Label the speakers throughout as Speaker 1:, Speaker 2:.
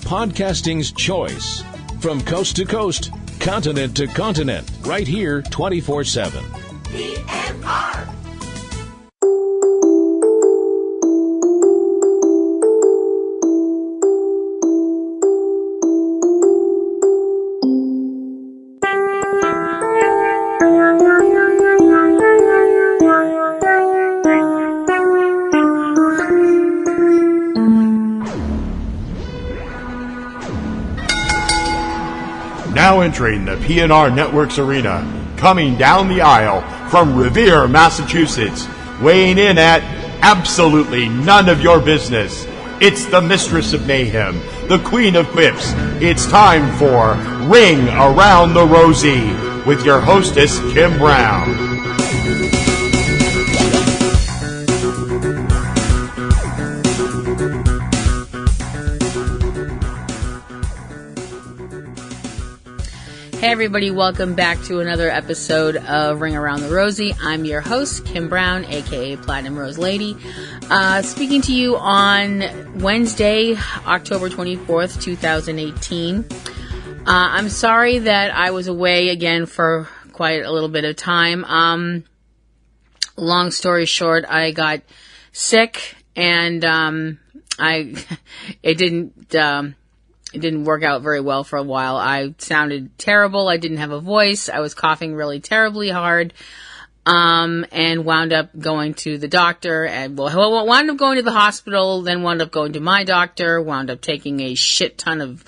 Speaker 1: podcasting's choice. From coast to coast, continent to continent, right here 24/7.
Speaker 2: PNR.
Speaker 3: Now entering the PNRNetworks arena, coming down the aisle from Revere, Massachusetts, weighing in at absolutely none of your business. It's the mistress of mayhem, the queen of quips. It's time for Ring Around the Rosie with your hostess, Kim Brown.
Speaker 4: Hey everybody, welcome back to another episode of Ring Around the Rosie. I'm your host, Kim Brown, aka Platinum Rose Lady, speaking to you on Wednesday, October 24th, 2018. I'm sorry that I was away again for quite a little bit of time. Long story short, I got sick and it didn't work out very well for a while. I sounded terrible. I didn't have a voice. I was coughing really terribly hard. And wound up going to the doctor and wound up going to the hospital, then wound up going to my doctor, wound up taking a shit ton of,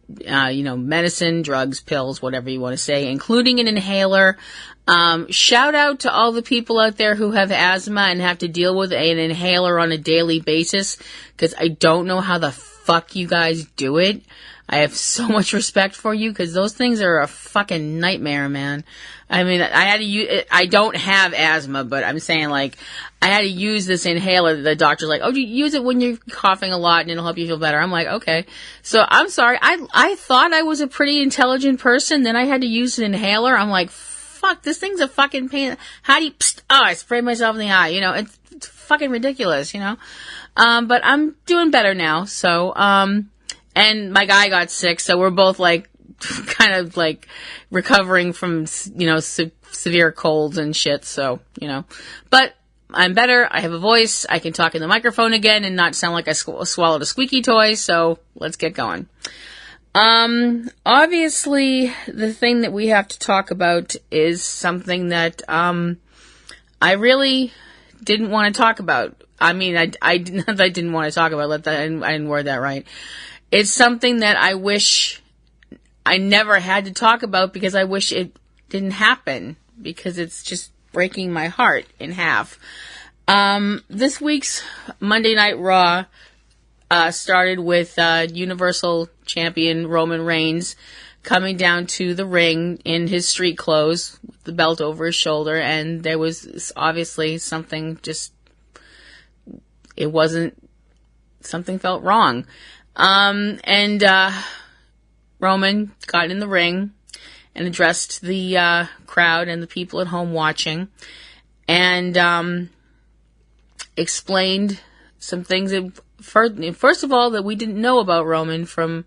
Speaker 4: medicine, drugs, pills, whatever you want to say, including an inhaler. Shout out to all the people out there who have asthma and have to deal with an inhaler on a daily basis, because I don't know how the fuck you guys do it. I have so much respect for you, because those things are a fucking nightmare, man. I mean, I had to use, I don't have asthma, but I'm saying, like, I had to use this inhaler. The doctor's like, oh, you use it when you're coughing a lot and it'll help you feel better. I'm like, okay. So I'm sorry. I thought I was a pretty intelligent person. Then I had to use an inhaler. I'm like, fuck, this thing's a fucking pain. How do you, I sprayed myself in the eye. You know, it's fucking ridiculous, you know. But I'm doing better now. So, and my guy got sick. So we're both like, kind of like recovering from, you know, severe colds and shit. So, you know, but I'm better. I have a voice. I can talk in the microphone again and not sound like I swallowed a squeaky toy. So let's get going. Obviously the thing that we have to talk about is something that, I really didn't want to talk about. I mean, I didn't want to talk about. I didn't word that right. It's something that I wish I never had to talk about, because I wish it didn't happen, because it's just breaking my heart in half. This week's Monday Night Raw started with Universal Champion Roman Reigns coming down to the ring in his street clothes with the belt over his shoulder, and there was obviously something something felt wrong. And Roman got in the ring and addressed the crowd and the people at home watching, and explained some things that, first of all, that we didn't know about Roman from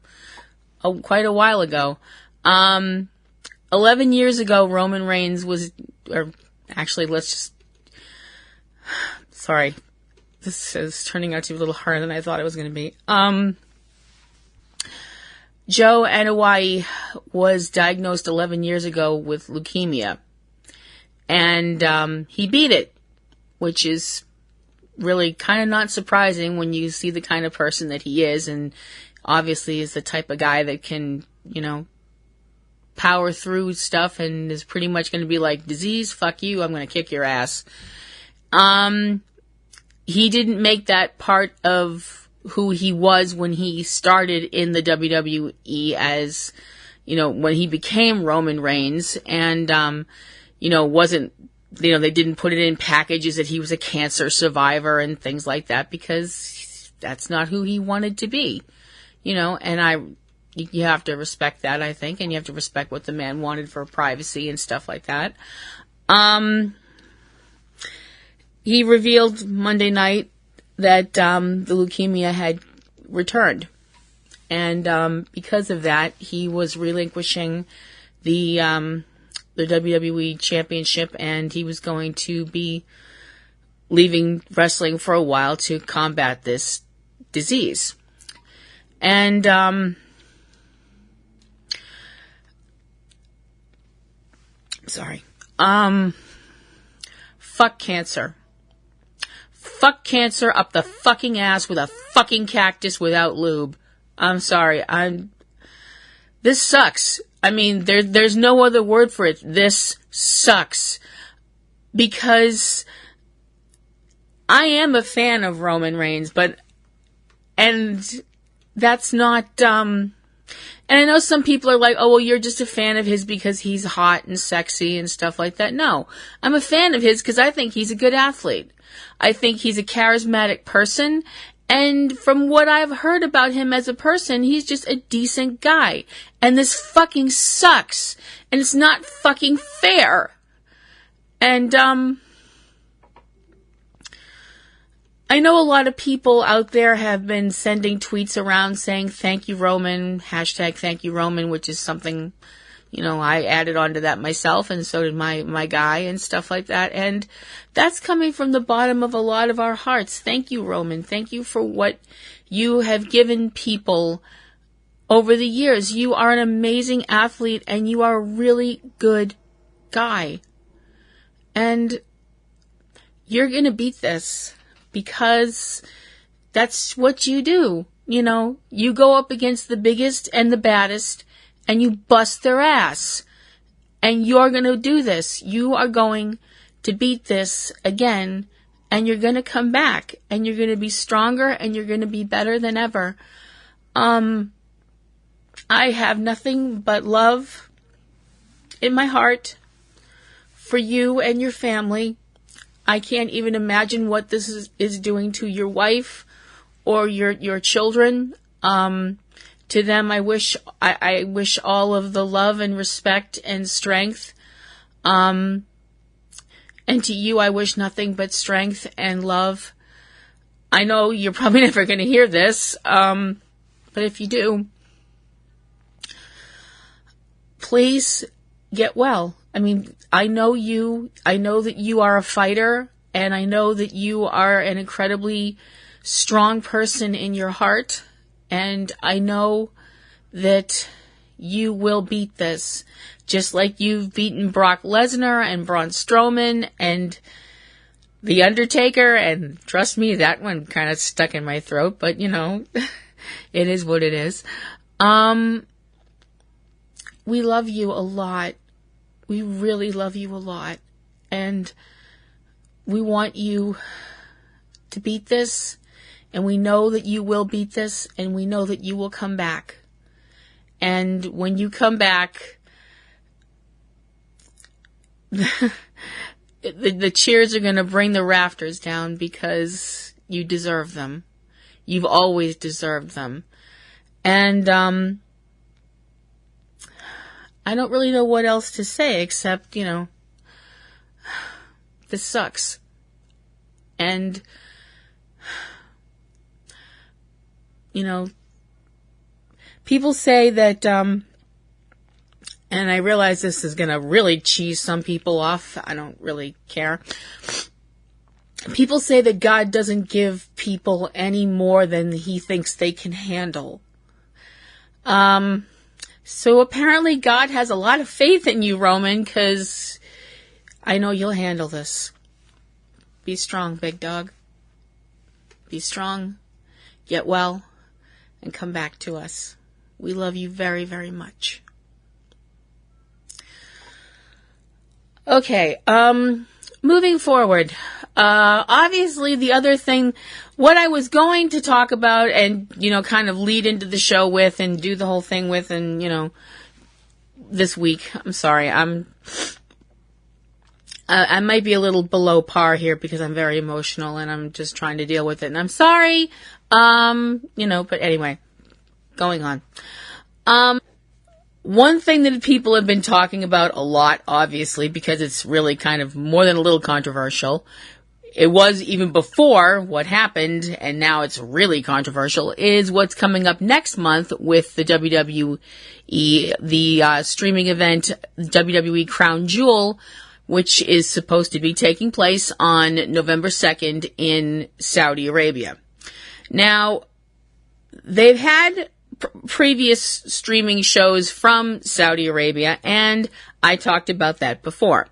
Speaker 4: quite a while ago. 11 years ago, Roman Reigns sorry, this is turning out to be a little harder than I thought it was going to be. Joe Anoa'i was diagnosed 11 years ago with leukemia, and he beat it, which is really kind of not surprising when you see the kind of person that he is, and obviously is the type of guy that can, you know, power through stuff and is pretty much going to be like, disease, fuck you, I'm going to kick your ass. He didn't make that part of who he was when he started in the WWE, as, you know, when he became Roman Reigns, and, you know, they didn't put it in packages that he was a cancer survivor and things like that, because that's not who he wanted to be, you know, and you have to respect that, I think, and you have to respect what the man wanted for privacy and stuff like that. He revealed Monday night that the leukemia had returned. And because of that, he was relinquishing the WWE Championship, and he was going to be leaving wrestling for a while to combat this disease. And fuck cancer. Fuck cancer up the fucking ass with a fucking cactus without lube. I'm sorry. This sucks. I mean, there's no other word for it. This sucks. Because I am a fan of Roman Reigns, and that's not, and I know some people are like, oh, well, you're just a fan of his because he's hot and sexy and stuff like that. No, I'm a fan of his because I think he's a good athlete. I think he's a charismatic person. And from what I've heard about him as a person, he's just a decent guy. And this fucking sucks. And it's not fucking fair. And, I know a lot of people out there have been sending tweets around saying, thank you, Roman, hashtag thank you, Roman, which is something, I added onto that myself, and so did my guy and stuff like that. And that's coming from the bottom of a lot of our hearts. Thank you, Roman. Thank you for what you have given people over the years. You are an amazing athlete, and you are a really good guy. And you're going to beat this. Because that's what you do. You go up against the biggest and the baddest and you bust their ass. And you're going to do this. You are going to beat this again, and you're going to come back, and you're going to be stronger, and you're going to be better than ever. I have nothing but love in my heart for you and your family. I can't even imagine what this is doing to your wife or your children. To them, I wish all of the love and respect and strength. And to you, I wish nothing but strength and love. I know you're probably never going to hear this, but if you do, please get well. I mean, I know that you are a fighter, and I know that you are an incredibly strong person in your heart, and I know that you will beat this, just like you've beaten Brock Lesnar and Braun Strowman and The Undertaker, and trust me, that one kind of stuck in my throat, but it is what it is. We love you a lot. We really love you a lot, and we want you to beat this, and we know that you will beat this, and we know that you will come back. And when you come back, the cheers are going to bring the rafters down because you deserve them. You've always deserved them. And I don't really know what else to say except, this sucks. And, people say that, and I realize this is going to really cheese some people off. I don't really care. People say that God doesn't give people any more than he thinks they can handle. So apparently God has a lot of faith in you, Roman, because I know you'll handle this. Be strong, big dog. Be strong, get well, and come back to us. We love you very, very much. Okay, moving forward. Obviously the other thing, what I was going to talk about and, kind of lead into the show with and do the whole thing with and, this week, I'm sorry, I might be a little below par here because I'm very emotional and I'm just trying to deal with it, and I'm sorry, but anyway, going on. One thing that people have been talking about a lot, obviously, because it's really kind of more than a little controversial, it was even before what happened, and now it's really controversial, is what's coming up next month with the WWE, the streaming event, WWE Crown Jewel, which is supposed to be taking place on November 2nd in Saudi Arabia. Now, they've had previous streaming shows from Saudi Arabia, and I talked about that before.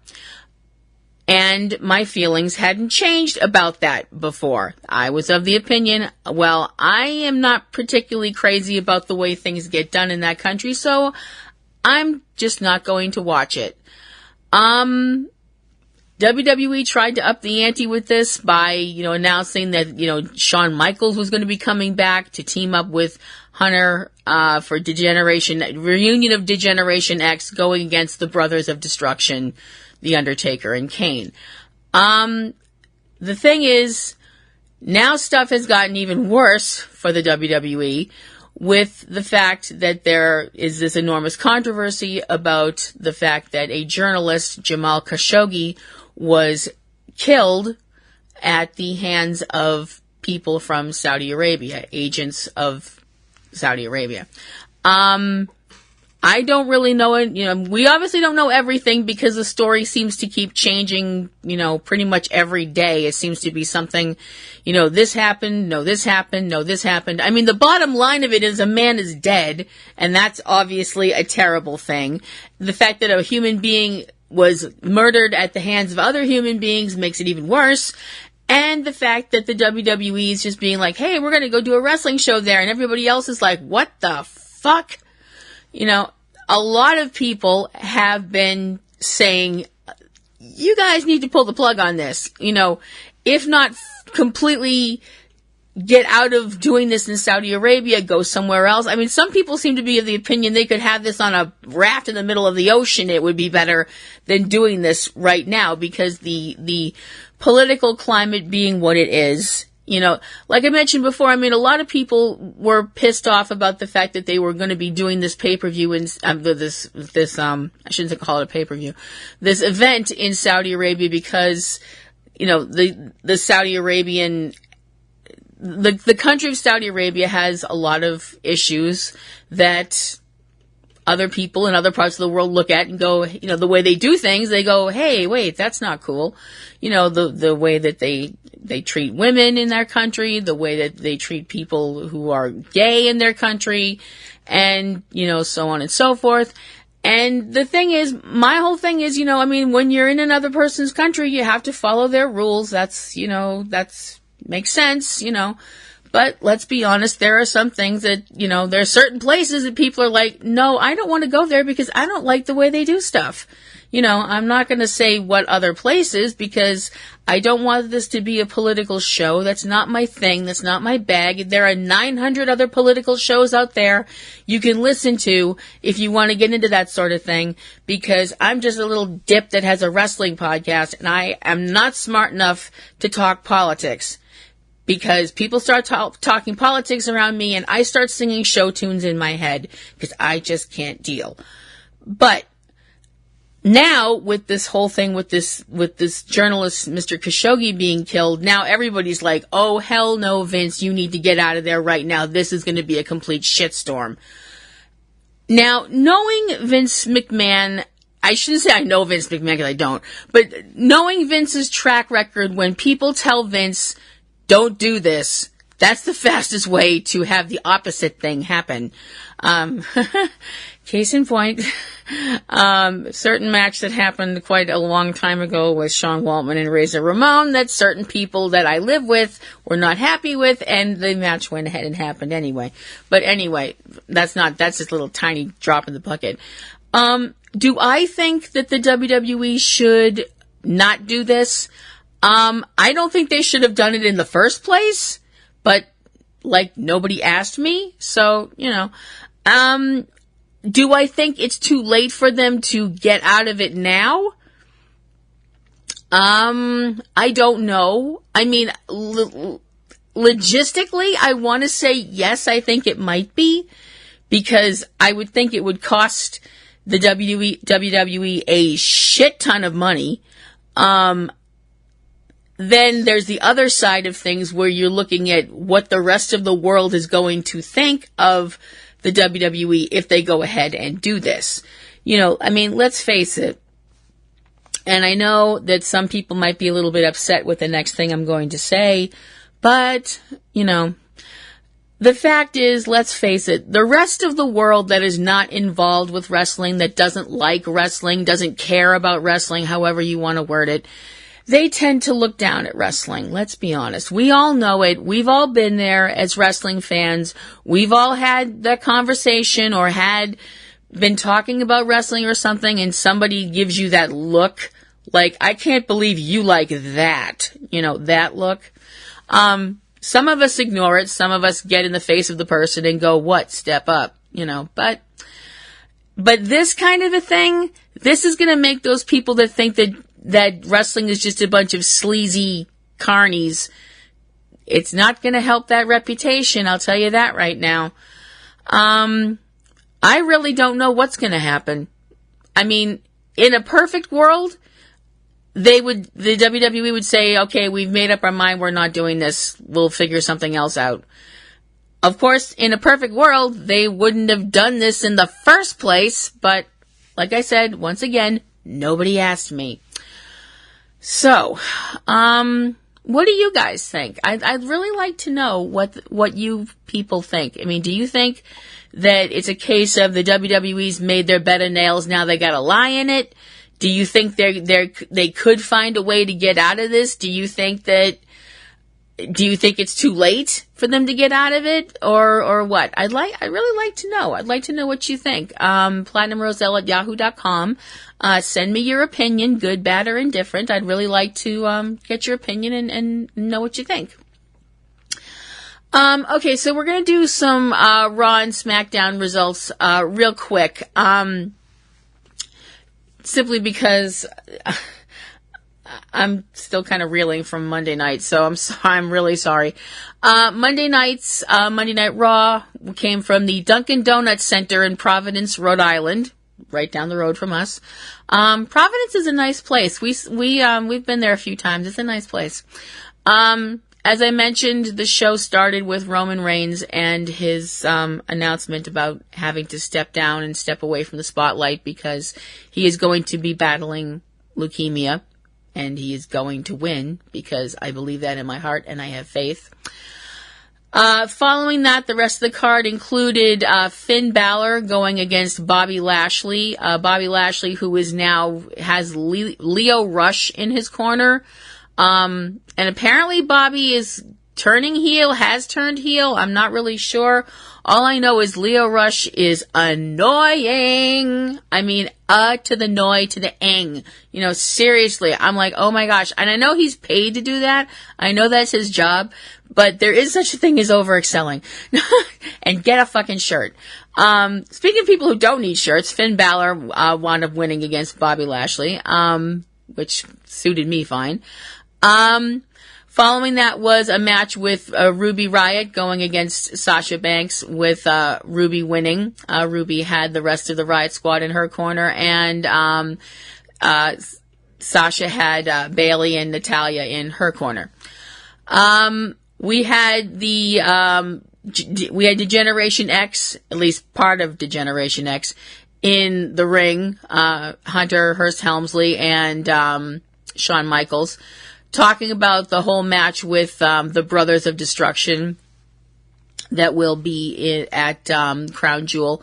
Speaker 4: And my feelings hadn't changed about that before. I was of the opinion, well, I am not particularly crazy about the way things get done in that country, so I'm just not going to watch it. WWE tried to up the ante with this by, announcing that, Shawn Michaels was going to be coming back to team up with Hunter, for reunion of Degeneration X going against the Brothers of Destruction, The Undertaker and Kane. The thing is, now stuff has gotten even worse for the WWE with the fact that there is this enormous controversy about the fact that a journalist, Jamal Khashoggi, was killed at the hands of people from Saudi Arabia, agents of Saudi Arabia. I don't really know it. We obviously don't know everything because the story seems to keep changing, pretty much every day. It seems to be something, this happened, no, this happened, no, this happened. I mean, the bottom line of it is a man is dead, and that's obviously a terrible thing. The fact that a human being was murdered at the hands of other human beings makes it even worse. And the fact that the WWE is just being like, hey, we're going to go do a wrestling show there. And everybody else is like, what the fuck? A lot of people have been saying, you guys need to pull the plug on this. If not completely get out of doing this in Saudi Arabia, go somewhere else. I mean, some people seem to be of the opinion they could have this on a raft in the middle of the ocean. It would be better than doing this right now because the political climate being what it is, like I mentioned before, I mean, a lot of people were pissed off about the fact that they were going to be doing this pay-per-view and I shouldn't call it a pay-per-view, this event in Saudi Arabia because, the Saudi Arabian, the country of Saudi Arabia has a lot of issues that other people in other parts of the world look at and go, the way they do things, they go, hey, wait, that's not cool. The way that they treat women in their country, the way that they treat people who are gay in their country, and, so on and so forth. And the thing is, my whole thing is, when you're in another person's country, you have to follow their rules. That's makes sense, but let's be honest, there are some things that, there are certain places that people are like, no, I don't want to go there because I don't like the way they do stuff. I'm not going to say what other places because I don't want this to be a political show. That's not my thing. That's not my bag. There are 900 other political shows out there you can listen to if you want to get into that sort of thing because I'm just a little dip that has a wrestling podcast and I am not smart enough to talk politics. Because people start talking politics around me and I start singing show tunes in my head because I just can't deal. But now with this whole thing with this journalist, Mr. Khashoggi, being killed, now everybody's like, oh, hell no, Vince, you need to get out of there right now. This is going to be a complete shitstorm. Now, knowing Vince McMahon, I shouldn't say I know Vince McMahon because I don't, but knowing Vince's track record, when people tell Vince, don't do this, that's the fastest way to have the opposite thing happen. Case in point, certain match that happened quite a long time ago with Sean Waltman and Razor Ramon that certain people that I live with were not happy with, and the match went ahead and happened anyway. But anyway, that's just a little tiny drop in the bucket. Do I think that the WWE should not do this? I don't think they should have done it in the first place, but, nobody asked me, so, do I think it's too late for them to get out of it now? I don't know. I mean, logistically, I want to say yes, I think it might be, because I would think it would cost the WWE a shit ton of money. then there's the other side of things where you're looking at what the rest of the world is going to think of the WWE if they go ahead and do this. Let's face it. And I know that some people might be a little bit upset with the next thing I'm going to say, but, the fact is, let's face it, the rest of the world that is not involved with wrestling, that doesn't like wrestling, doesn't care about wrestling, however you want to word it, they tend to look down at wrestling. Let's be honest. We all know it. We've all been there as wrestling fans. We've all had that conversation or been talking about wrestling or something, and somebody gives you that look, like, I can't believe you like that, that look. Some of us ignore it. Some of us get in the face of the person and go, what? Step up, but this kind of a thing, this is going to make those people that think that wrestling is just a bunch of sleazy carnies. It's not going to help that reputation. I'll tell you that right now. I really don't know what's going to happen. In a perfect world, the WWE would say, okay, we've made up our mind, we're not doing this, we'll figure something else out. Of course, in a perfect world, they wouldn't have done this in the first place, but like I said, once again, nobody asked me. So, what do you guys think? I'd really like to know what you people think. Do you think that it's a case of the WWE's made their bed of nails, now they got a lie in it? Do you think they could find a way to get out of this? Do you think it's too late for them to get out of it, or what? I'd really like to know. I'd like to know what you think. PlatinumRoselle@yahoo.com. Send me your opinion, good, bad, or indifferent. I'd really like to get your opinion and know what you think. Okay, so we're gonna do some Raw and Smackdown results real quick. Simply because I'm still kind of reeling from Monday night, so I'm really sorry. Monday Night Raw came from the Dunkin' Donuts Center in Providence, Rhode Island, right down the road from us. Providence is a nice place. We've been there a few times. It's a nice place. As I mentioned, the show started with Roman Reigns and his announcement about having to step down and step away from the spotlight because he is going to be battling leukemia, and he is going to win because I believe that in my heart and I have faith. Following that, the rest of the card included Finn Balor going against Bobby Lashley. Bobby Lashley, who is now has Leo Rush in his corner. And apparently Bobby is turning heel, has turned heel. I'm not really sure. All I know is Leo Rush is annoying. To the noi, to the eng. Seriously, I'm like, oh my gosh. And I know he's paid to do that. I know that's his job. But there is such a thing as overexcelling. And get a fucking shirt. Speaking of people who don't need shirts, Finn Balor wound up winning against Bobby Lashley, which suited me fine. Following that was a match with Ruby Riott going against Sasha Banks, with Ruby winning. Ruby had the rest of the Riott Squad in her corner, and Sasha had Bayley and Natalya in her corner. We had Degeneration X, at least part of Degeneration X, in the ring. Hunter Hearst Helmsley and Shawn Michaels, talking about the whole match with the Brothers of Destruction that will be at Crown Jewel.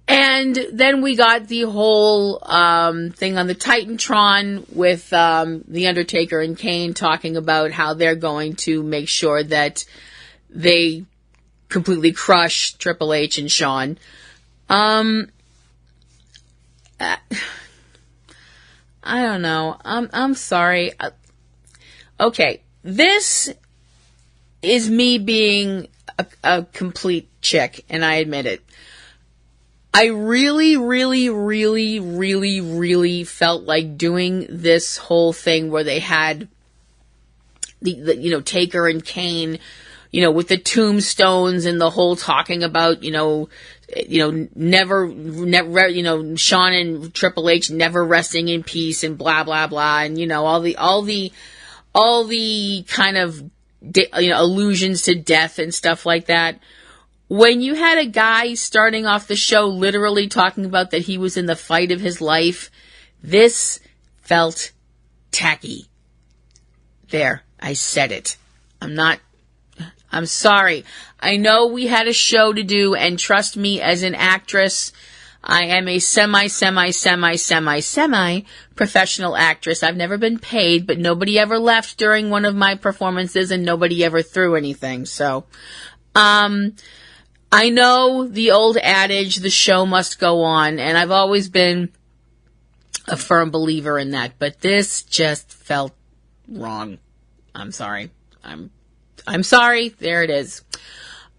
Speaker 4: And then we got the whole thing on the Titantron with The Undertaker and Kane talking about how they're going to make sure that they completely crush Triple H and Shawn. I don't know. I'm sorry. Okay, this is me being a complete chick, and I admit it. I really, really, really, really, really felt like doing this whole thing where they had the Taker and Kane, with the tombstones and the whole talking about, never, Shawn and Triple H never resting in peace and blah, blah, blah. And, all the all the kind of, allusions to death and stuff like that. When you had a guy starting off the show literally talking about that he was in the fight of his life, this felt tacky. There, I said it. I'm sorry. I know we had a show to do, and trust me, as an actress, I am a semi professional actress. I've never been paid, but nobody ever left during one of my performances, and nobody ever threw anything. So, I know the old adage, the show must go on, and I've always been a firm believer in that, but this just felt wrong. I'm sorry. I'm sorry. There it is.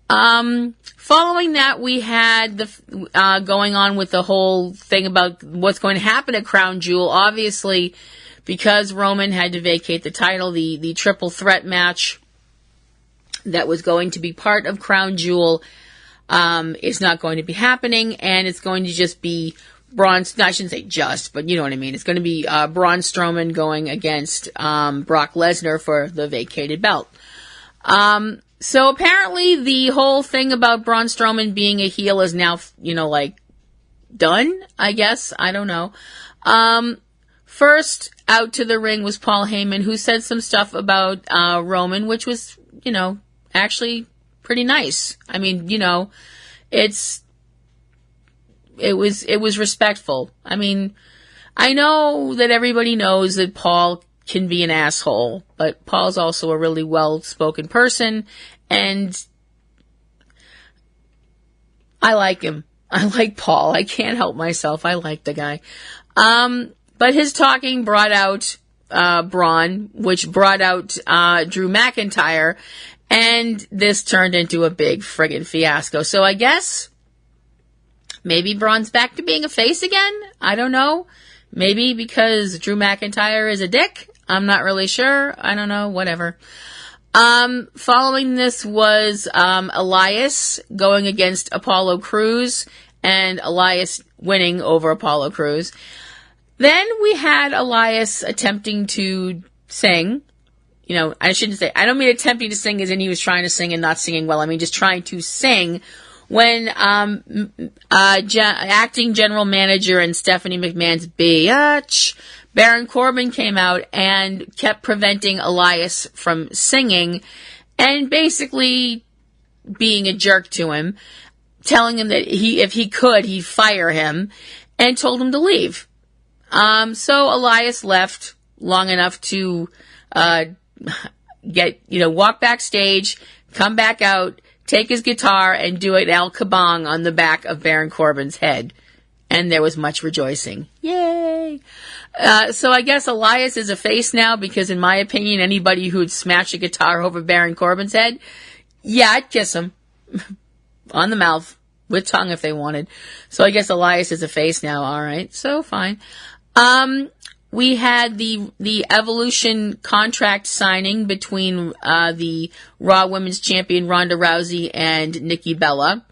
Speaker 4: Following that, we had the going on with the whole thing about what's going to happen at Crown Jewel. Obviously, because Roman had to vacate the title, the triple threat match that was going to be part of Crown Jewel is not going to be happening, and it's going to just be Braun. No, I shouldn't say just, but you know what I mean. It's going to be Braun Strowman going against Brock Lesnar for the vacated belt. So apparently the whole thing about Braun Strowman being a heel is now, done, I guess. I don't know. First out to the ring was Paul Heyman, who said some stuff about Roman, which was, actually pretty nice. I mean, it was respectful. I mean, I know that everybody knows that Paul can be an asshole, but Paul's also a really well-spoken person, and I like him. I like Paul. I can't help myself. I like the guy. But his talking brought out Braun, which brought out Drew McIntyre, and this turned into a big friggin' fiasco. So I guess maybe Braun's back to being a face again? I don't know. Maybe because Drew McIntyre is a dick? I'm not really sure. I don't know. Whatever. Following this was Elias going against Apollo Crews, and Elias winning over Apollo Crews. Then we had Elias attempting to sing. I shouldn't say, I don't mean attempting to sing as in he was trying to sing and not singing well. I mean just trying to sing when acting general manager and Stephanie McMahon's bitch, Baron Corbin, came out and kept preventing Elias from singing and basically being a jerk to him, telling him that if he could, he'd fire him, and told him to leave. So Elias left long enough to walk backstage, come back out, take his guitar, and do an El Kabong on the back of Baron Corbin's head. And there was much rejoicing. Yay! So I guess Elias is a face now, because in my opinion, anybody who'd smash a guitar over Baron Corbin's head, yeah, I'd kiss him. On the mouth. With tongue if they wanted. So I guess Elias is a face now. Alright, so fine. We had the Evolution contract signing between the Raw Women's Champion Ronda Rousey and Nikki Bella.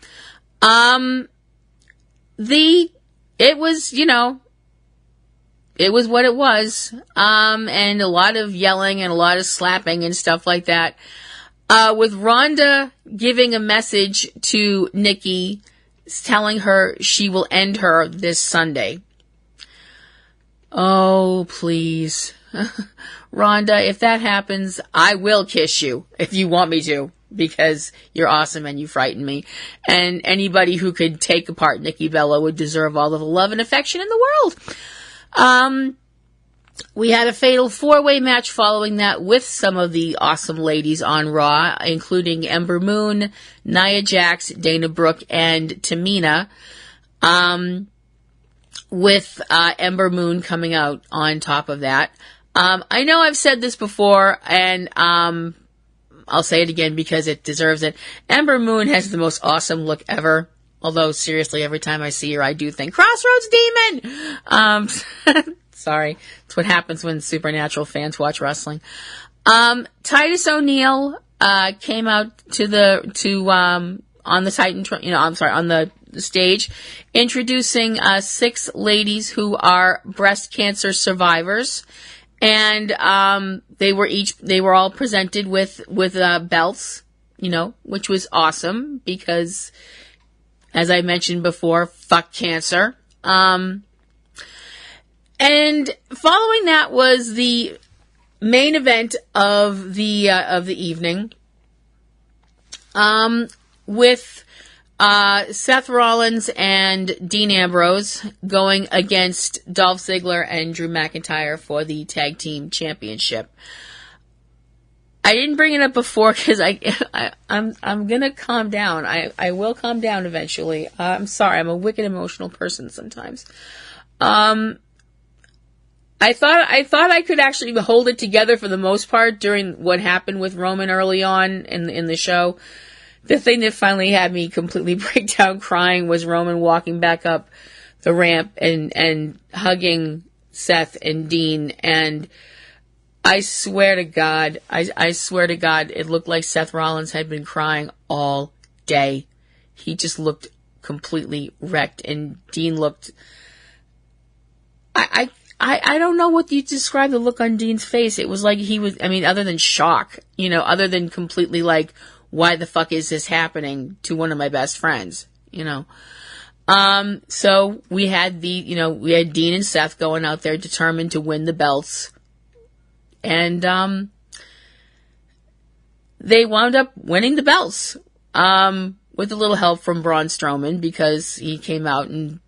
Speaker 4: It was what it was. And a lot of yelling and a lot of slapping and stuff like that. With Ronda giving a message to Nikki, telling her she will end her this Sunday. Oh, please. Rhonda, if that happens, I will kiss you if you want me to, because you're awesome and you frighten me. And anybody who could take apart Nikki Bella would deserve all of the love and affection in the world. We had a fatal 4-way match following that with some of the awesome ladies on Raw, including Ember Moon, Nia Jax, Dana Brooke, and Tamina. With Ember Moon coming out on top of that. I know I've said this before, and I'll say it again because it deserves it. Ember Moon has the most awesome look ever. Although, seriously, every time I see her, I do think, Crossroads Demon! Sorry. It's what happens when Supernatural fans watch wrestling. Titus O'Neil came out on the stage, introducing 6 ladies who are breast cancer survivors, And they were all presented with belts, which was awesome because, as I mentioned before, fuck cancer. And following that was the main event of the evening, with Seth Rollins and Dean Ambrose going against Dolph Ziggler and Drew McIntyre for the Tag Team Championship. I didn't bring it up before because I'm gonna calm down. I will calm down eventually. I'm sorry, I'm a wicked emotional person sometimes. I thought I could actually hold it together for the most part during what happened with Roman early on in the show. The thing that finally had me completely break down crying was Roman walking back up the ramp and hugging Seth and Dean. And I swear to God, it looked like Seth Rollins had been crying all day. He just looked completely wrecked. And Dean looked... I don't know what you describe the look on Dean's face. It was like he was, other than shock, other than completely like, why the fuck is this happening to one of my best friends, So we had we had Dean and Seth going out there determined to win the belts. And, they wound up winning the belts, with a little help from Braun Strowman because he came out and,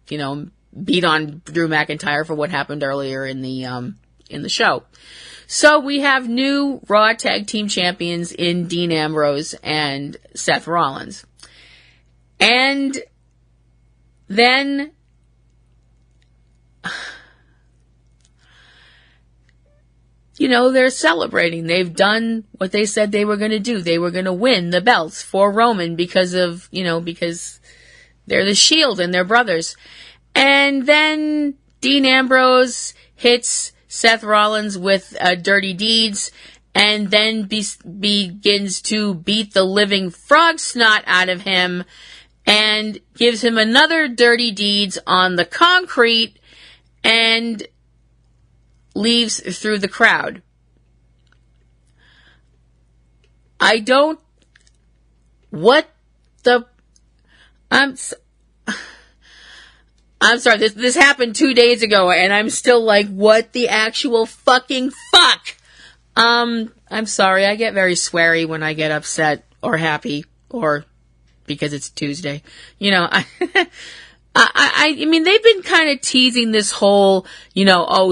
Speaker 4: beat on Drew McIntyre for what happened earlier in the show. So we have new Raw Tag Team Champions in Dean Ambrose and Seth Rollins. And then they're celebrating. They've done what they said they were going to do. They were going to win the belts for Roman because because they're the Shield and they're brothers. And then Dean Ambrose hits Seth Rollins with dirty deeds and then begins to beat the living frog snot out of him and gives him another dirty deeds on the concrete and leaves through the crowd. I'm sorry, this happened 2 days ago, and I'm still like, what the actual fucking fuck? I'm sorry, I get very sweary when I get upset or happy, or because it's Tuesday. I mean, they've been kind of teasing this whole,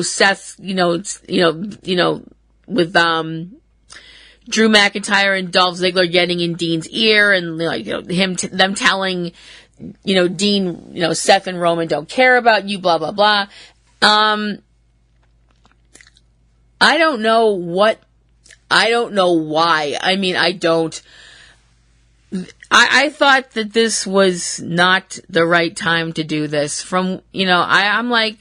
Speaker 4: Seth, with, Drew McIntyre and Dolph Ziggler getting in Dean's ear and, them telling, Dean, Seth and Roman don't care about you, blah, blah, blah. I don't know why. I thought that this was not the right time to do this. I'm like,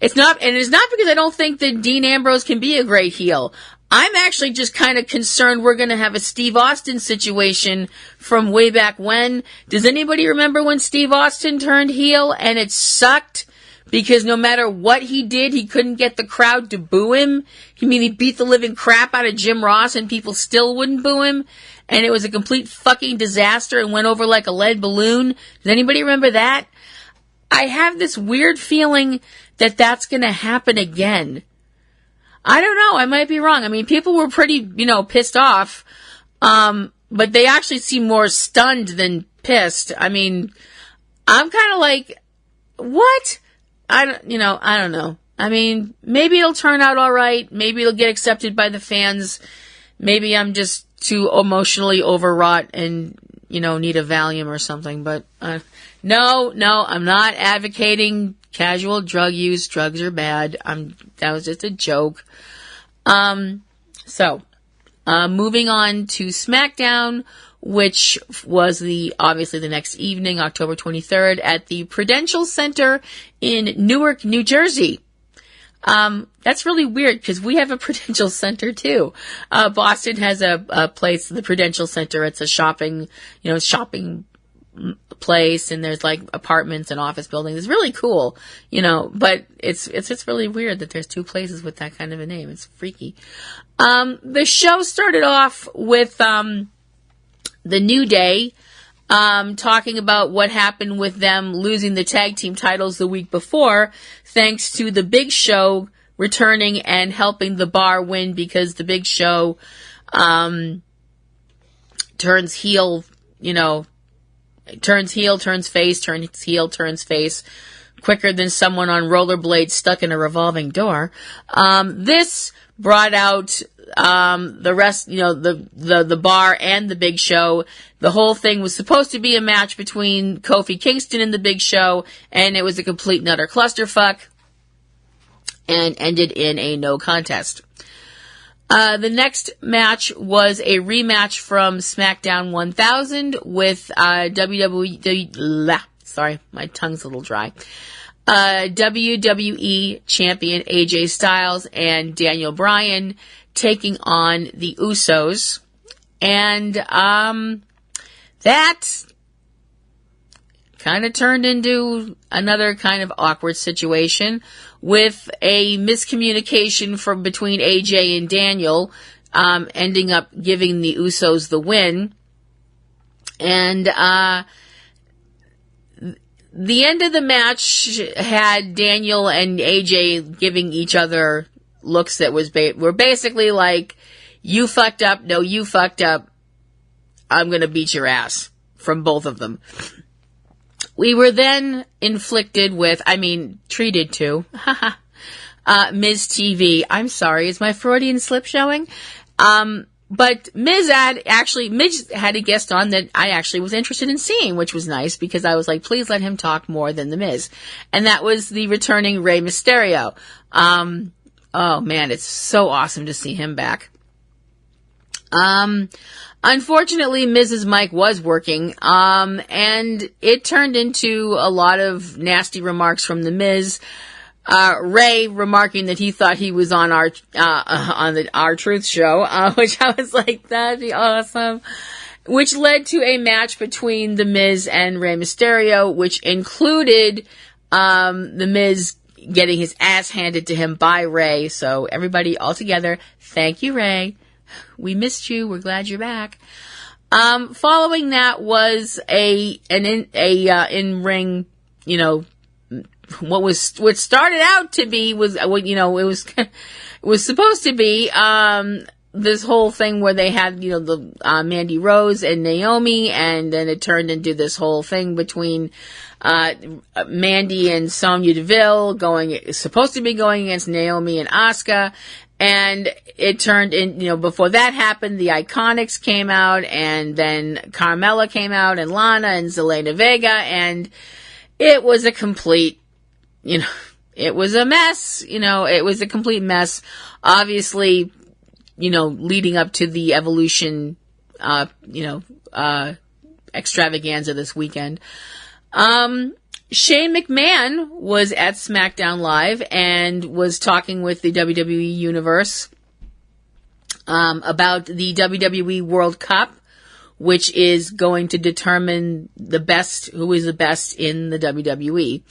Speaker 4: it's not because I don't think that Dean Ambrose can be a great heel. I'm actually just kind of concerned we're going to have a Steve Austin situation from way back when. Does anybody remember when Steve Austin turned heel and it sucked? Because no matter what he did, he couldn't get the crowd to boo him. He beat the living crap out of Jim Ross and people still wouldn't boo him. And it was a complete fucking disaster and went over like a lead balloon. Does anybody remember that? I have this weird feeling that that's going to happen again. I don't know. I might be wrong. People were pretty, pissed off. But they actually seem more stunned than pissed. I'm kind of like, what? I don't know. Maybe it'll turn out all right. Maybe it'll get accepted by the fans. Maybe I'm just too emotionally overwrought and, need a Valium or something. But, no, I'm not advocating casual drug use. Drugs are bad. That was just a joke. Moving on to SmackDown, which was obviously the next evening, October 23rd, at the Prudential Center in Newark, New Jersey. That's really weird because we have a Prudential Center too. Boston has a place, the Prudential Center. It's a shopping place, and there's like apartments and office buildings. It's really cool, but it's just really weird that there's two places with that kind of a name. It's freaky. The show started off with the New Day talking about what happened with them losing the tag team titles the week before, thanks to the Big Show returning and helping the Bar win, because the Big Show turns heel, turns heel, turns face, turns heel, turns face, quicker than someone on rollerblades stuck in a revolving door. This brought out the rest, the Bar and the Big Show. The whole thing was supposed to be a match between Kofi Kingston and the Big Show, and it was a complete and utter clusterfuck, and ended in a no contest. The next match was a rematch from SmackDown 1000 with WWE. Sorry, my tongue's a little dry. WWE champion AJ Styles and Daniel Bryan taking on the Usos, and that kind of turned into another kind of awkward situation with a miscommunication from between AJ and Daniel, ending up giving the Usos the win. And the end of the match had Daniel and AJ giving each other looks that were basically like, you fucked up, no, you fucked up, I'm gonna beat your ass, from both of them. We were then treated to, Ms. TV. I'm sorry, is my Freudian slip showing? But Miz had a guest on that I actually was interested in seeing, which was nice, because I was like, please let him talk more than the Miz. And that was the returning Rey Mysterio. Oh man, it's so awesome to see him back. Unfortunately, Miz's mic was working, and it turned into a lot of nasty remarks from the Miz. Ray remarking that he thought he was on our Truth show, which I was like, that'd be awesome. Which led to a match between the Miz and Rey Mysterio, which included, the Miz getting his ass handed to him by Ray. So everybody all together, thank you, Ray. We missed you. We're glad you're back. Following that was in-ring, what started out to be was supposed to be, this whole thing where they had, the, Mandy Rose and Naomi, and then it turned into this whole thing between, Mandy and Sonya Deville supposed to be going against Naomi and Asuka. And it turned in, before that happened, the Iconics came out, and then Carmella came out, and Lana and Zelina Vega, and it was a complete, it was a mess, it was a complete mess. Obviously, leading up to the Evolution, extravaganza this weekend. Shane McMahon was at SmackDown Live and was talking with the WWE Universe about the WWE World Cup, which is going to determine who is the best in the WWE.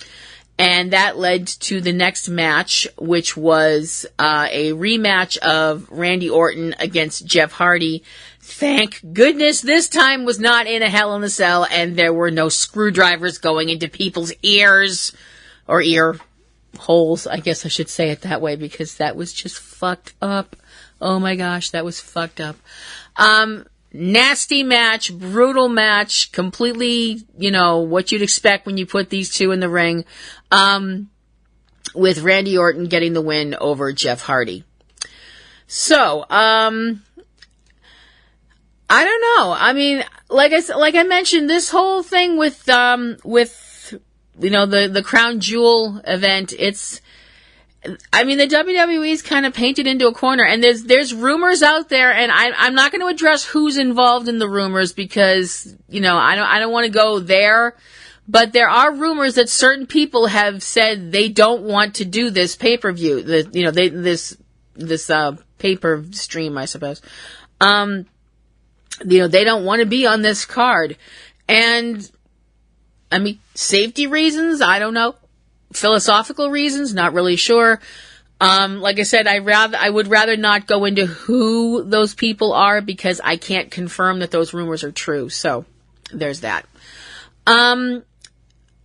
Speaker 4: And that led to the next match, which was a rematch of Randy Orton against Jeff Hardy. Thank goodness this time was not in a Hell in a Cell, and there were no screwdrivers going into people's ears, or ear holes, I guess I should say it that way, because that was just fucked up. Oh my gosh, that was fucked up. Nasty match, brutal match, completely, what you'd expect when you put these two in the ring, with Randy Orton getting the win over Jeff Hardy. So, I don't know. I mean, like I mentioned, this whole thing with the Crown Jewel event, the WWE's kind of painted into a corner, and there's rumors out there, and I'm not going to address who's involved in the rumors because, I don't want to go there, but there are rumors that certain people have said they don't want to do this pay-per-view, this paper stream, I suppose. They don't want to be on this card. And safety reasons, I don't know. Philosophical reasons, not really sure. Like I said, I would rather not go into who those people are because I can't confirm that those rumors are true. So there's that.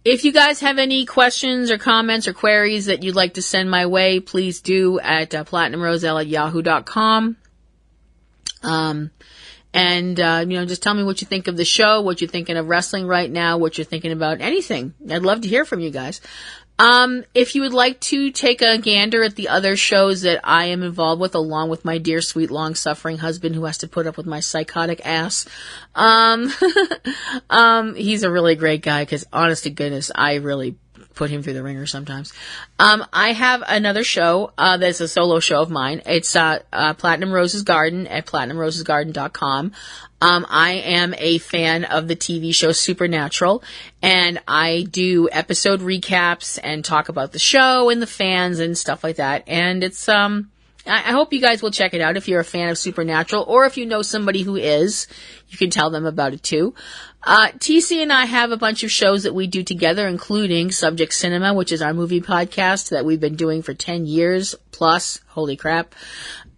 Speaker 4: If you guys have any questions or comments or queries that you'd like to send my way, please do at platinumroselle@yahoo.com. Just tell me what you think of the show, what you're thinking of wrestling right now, what you're thinking about anything. I'd love to hear from you guys. If you would like to take a gander at the other shows that I am involved with, along with my dear, sweet, long-suffering husband who has to put up with my psychotic ass, he's a really great guy because, honest to goodness, I really put him through the ringer sometimes. I have another show that's a solo show of mine. It's Platinum Rose's Garden at platinumrosesgarden.com. I am a fan of the TV show Supernatural, and I do episode recaps and talk about the show and the fans and stuff like that. And it's I hope you guys will check it out if you're a fan of Supernatural, or if you know somebody who is, you can tell them about it too. TC and I have a bunch of shows that we do together, including Subject Cinema, which is our movie podcast that we've been doing for 10 years plus. Holy crap.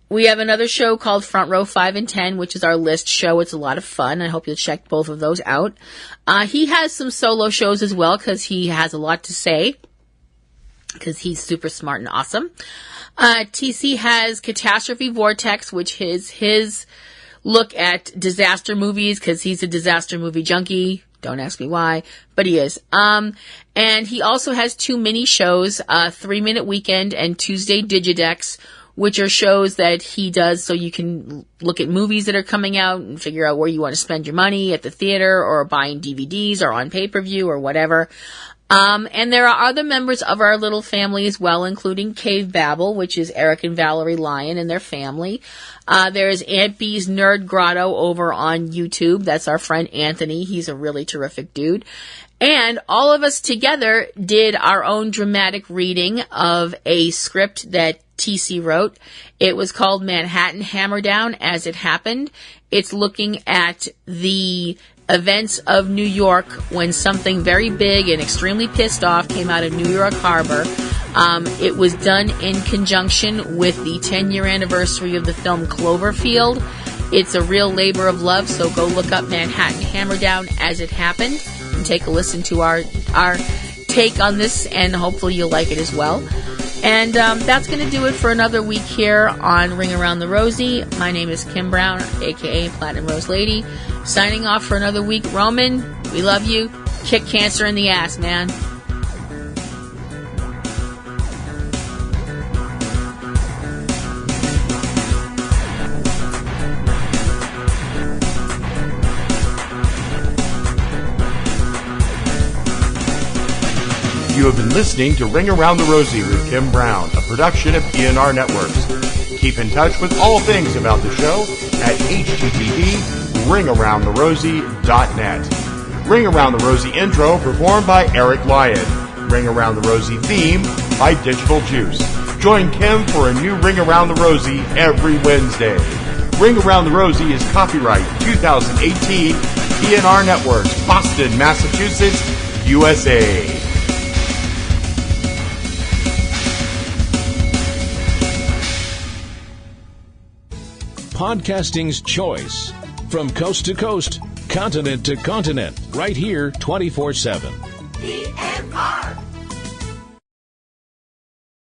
Speaker 4: We have another show called Front Row 5 and 10, which is our list show. It's a lot of fun. I hope you'll check both of those out. He has some solo shows as well because he has a lot to say, because he's super smart and awesome. TC has Catastrophe Vortex, which is his look at disaster movies, because he's a disaster movie junkie. Don't ask me why, but he is. And he also has 2 mini shows, 3 Minute Weekend and Tuesday Digidex, which are shows that he does so you can look at movies that are coming out and figure out where you want to spend your money at the theater or buying DVDs or on pay-per-view or whatever. And there are other members of our little family as well, including Cavebabble, which is Eric and Valerie Lyon and their family. There's Aunt B's Nerd Grotto over on YouTube. That's our friend Anthony. He's a really terrific dude. And all of us together did our own dramatic reading of a script that TC wrote. It was called Manhattan Hammerdown As It Happened. It's looking at the events of New York when something very big and extremely pissed off came out of New York Harbor. It was done in conjunction with the 10-year anniversary of the film Cloverfield. It's a real labor of love, so go look up Manhattan Hammerdown As It Happened and take a listen to our take on this, and hopefully you'll like it as well. And that's going to do it for another week here on Ring Around the Rosie. My name is Kim Brown, a.k.a. Platinum Rose Lady. Signing off for another week. Roman, we love you. Kick cancer in the ass, man.
Speaker 3: You have been listening to Ring Around the Rosie with Kim Brown, a production of PNRNetworks. Keep in touch with all things about the show at http://ringaroundtherosie.net. Ring Around the Rosie intro performed by Eric Lyon. Ring Around the Rosie theme by Digital Juice. Join Kim for a new Ring Around the Rosie every Wednesday. Ring Around the Rosie is copyright 2018 PNRNetworks, Boston, Massachusetts, USA.
Speaker 1: Podcasting's choice. From coast to coast, continent to continent, right here 24/7.